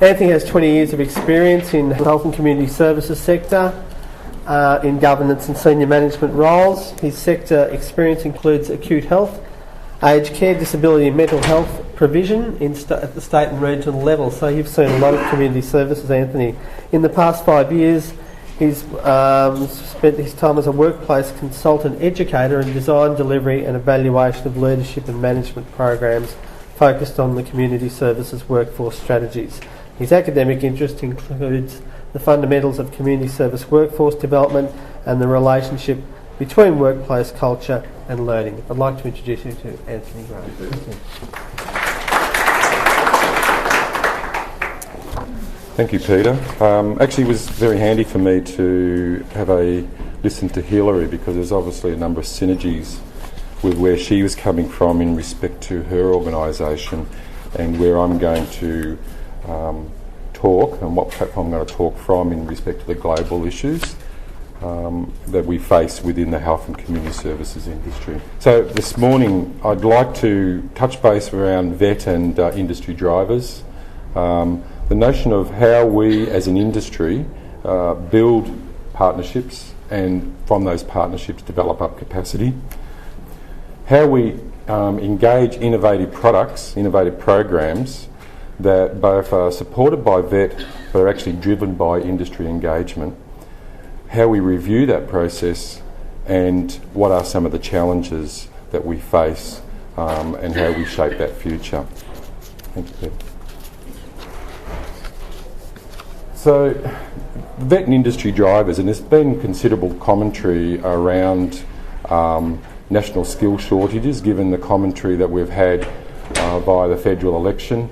Anthony has 20 years of experience in the health and community services sector, in governance and senior management roles. His sector experience includes acute health, aged care, disability and mental health provision at the state and regional level. So you've seen a lot of community services, Anthony. In the past 5 years, he's spent his time as a workplace consultant educator in design, delivery and evaluation of leadership and management programs focused on the community services workforce strategies. His academic interest includes the fundamentals of community service workforce development and the relationship between workplace culture and learning. I'd like to introduce you to Anthony Graham. Thank you, Peter. Actually, it was very handy for me to have a listen to Hilary, because there's obviously a number of synergies with where she was coming from in respect to her organisation and where I'm going to talk and what platform I'm going to talk from in respect to the global issues that we face within the health and community services industry. So this morning I'd like to touch base around vet and industry drivers, the notion of how we as an industry build partnerships and from those partnerships develop up capacity, how we engage innovative products, innovative programs that both are supported by vet but are actually driven by industry engagement, how we review that process and what are some of the challenges that we face and how we shape that future. Thank you, Peter. So, vet and industry drivers, and there's been considerable commentary around national skill shortages given the commentary that we've had via the federal election.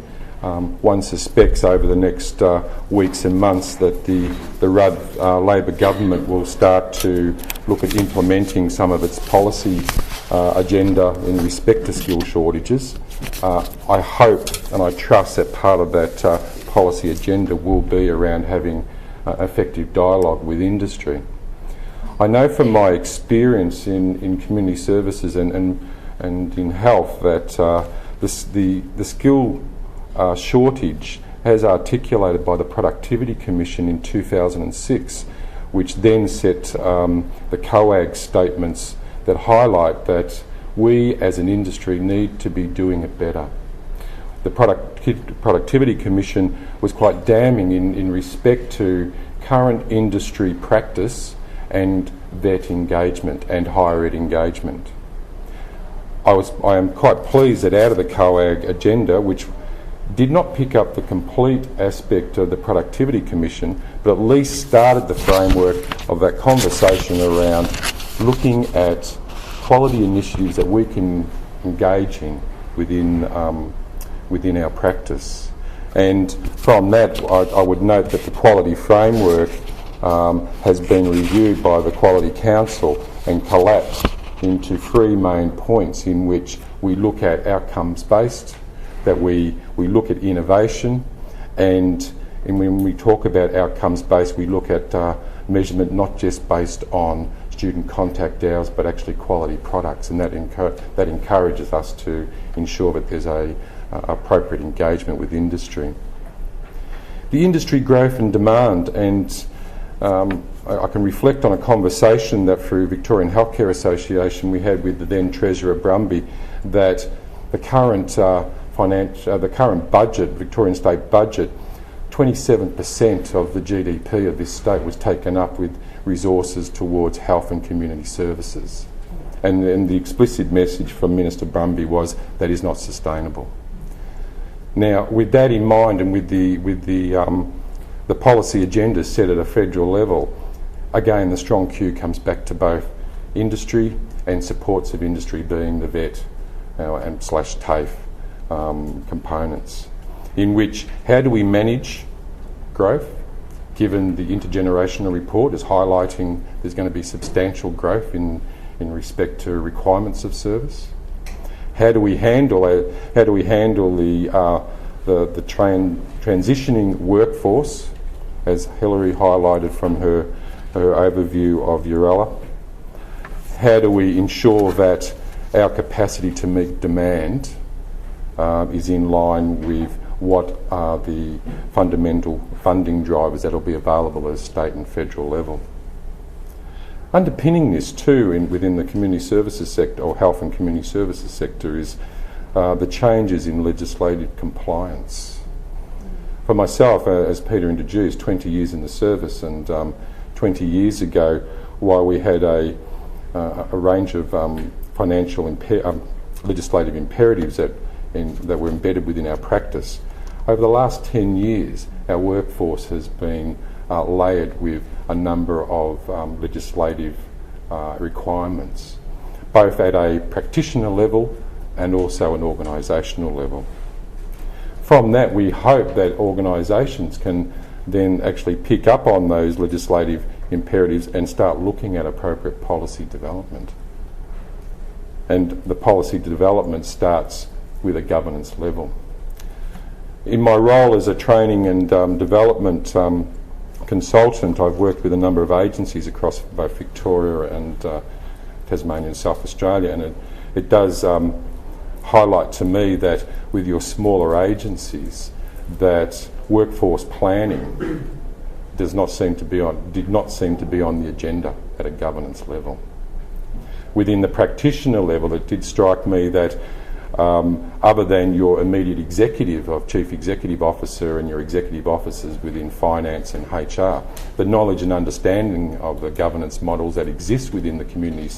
One suspects over the next weeks and months that the Rudd Labor government will start to look at implementing some of its policy agenda in respect to skill shortages. I hope and I trust that part of that policy agenda will be around having effective dialogue with industry. I know from my experience in community services and in health that the skill shortage as articulated by the Productivity Commission in 2006, which then set the COAG statements that highlight that we as an industry need to be doing it better. The Productivity Commission was quite damning in respect to current industry practice and vet engagement and higher ed engagement. I am quite pleased that out of the COAG agenda, which did not pick up the complete aspect of the Productivity Commission, but at least started the framework of that conversation around looking at quality initiatives that we can engage in within our practice. And from that, I would note that the quality framework has been reviewed by the Quality Council and collapsed into three main points in which we look at outcomes-based, that we look at innovation, and when we talk about outcomes-based, we look at measurement not just based on student contact hours, but actually quality products, and that encourages us to ensure that there's a appropriate engagement with industry. The industry growth and demand, and I can reflect on a conversation that through Victorian Healthcare Association we had with the then Treasurer Brumby, that the current budget, Victorian state budget, 27% of the GDP of this state was taken up with resources towards health and community services. And the explicit message from Minister Brumby was that is not sustainable. Now, with that in mind and with the policy agenda set at a federal level, again the strong cue comes back to both industry and supports of industry, being the vet and slash TAFE components, in which how do we manage growth, given the intergenerational report is highlighting there's going to be substantial growth in respect to requirements of service. How do we handle the transitioning workforce, as Hilary highlighted from her overview of Urella? How do we ensure that our capacity to meet demand is in line with what are the fundamental funding drivers that will be available at state and federal level. Underpinning this too within the community services sector, or health and community services sector, is the changes in legislative compliance. For myself, as Peter introduced, 20 years in the service, and 20 years ago, while we had a range of financial legislative imperatives that were embedded within our practice, over the last 10 years our workforce has been layered with a number of legislative requirements, both at a practitioner level and also an organisational level. From that, we hope that organisations can then actually pick up on those legislative imperatives and start looking at appropriate policy development. And the policy development starts with a governance level. In my role as a training and development consultant, I've worked with a number of agencies across both Victoria and Tasmania and South Australia, and it does highlight to me that with your smaller agencies, that workforce planning did not seem to be on the agenda at a governance level. Within the practitioner level, it did strike me that other than your immediate executive of Chief Executive Officer and your executive officers within finance and HR, the knowledge and understanding of the governance models that exist within the community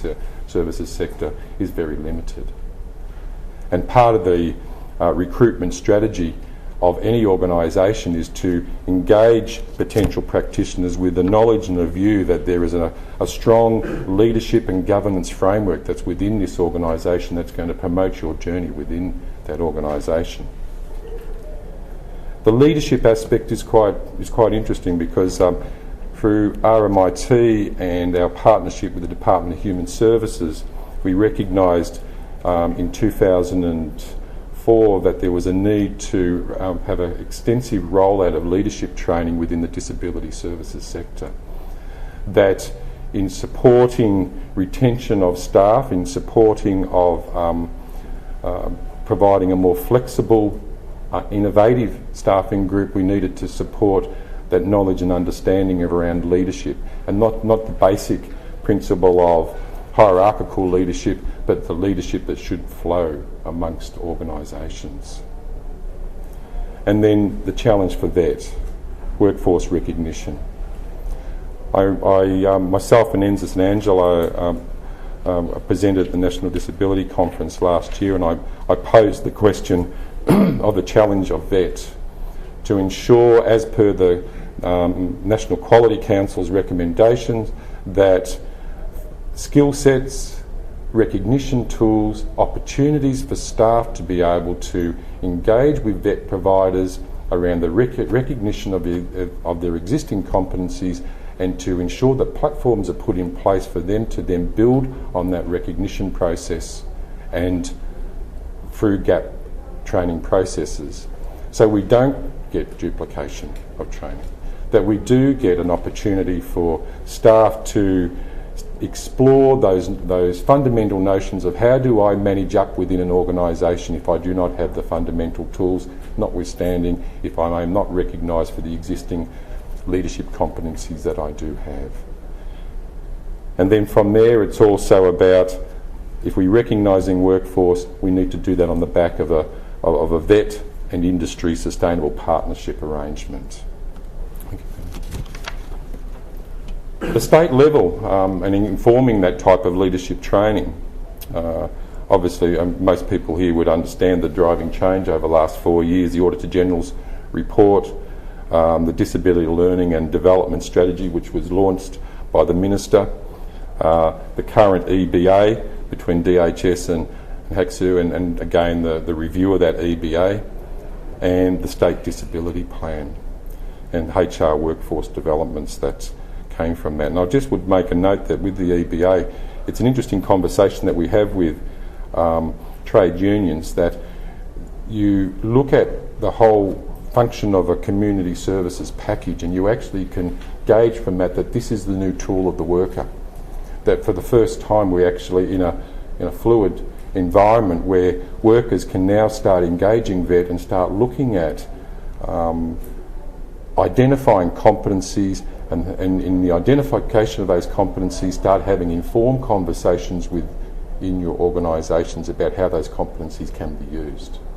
services sector is very limited. And part of the recruitment strategy of any organisation is to engage potential practitioners with the knowledge and the view that there is a strong leadership and governance framework that's within this organisation that's going to promote your journey within that organisation. The leadership aspect is quite interesting because through RMIT and our partnership with the Department of Human Services, we recognised in 2004 that there was a need to have an extensive rollout of leadership training within the disability services sector. That in supporting retention of staff, in supporting of providing a more flexible, innovative staffing group, we needed to support that knowledge and understanding of around leadership, and not the basic principle of hierarchical leadership, but the leadership that should flow amongst organisations. And then the challenge for that, workforce recognition. I myself and Ensis and Angela presented at the National Disability Conference last year, and I posed the question of the challenge of VET to ensure, as per the National Quality Council's recommendations, that skill sets, recognition tools, opportunities for staff to be able to engage with VET providers around the recognition of their existing competencies, and to ensure that platforms are put in place for them to then build on that recognition process and through gap training processes. So we don't get duplication of training, that we do get an opportunity for staff to explore those fundamental notions of how do I manage up within an organisation if I do not have the fundamental tools, notwithstanding if I am not recognised for the existing leadership competencies that I do have. And then from there, it's also about, if we're recognising workforce, we need to do that on the back of a VET and industry sustainable partnership arrangement. The state level, and in informing that type of leadership training, obviously most people here would understand the driving change over the last 4 years, the Auditor General's report, the Disability Learning and Development Strategy, which was launched by the Minister, the current EBA between DHS and HACSU, and again the review of that EBA, and the State Disability Plan and HR workforce developments that came from that. And I just would make a note that with the EBA, it's an interesting conversation that we have with trade unions, that you look at the whole function of a community services package and you actually can gauge from that this is the new tool of the worker. That for the first time we're actually in a fluid environment where workers can now start engaging VET and start looking at identifying competencies, and in the identification of those competencies, start having informed conversations within your organisations about how those competencies can be used.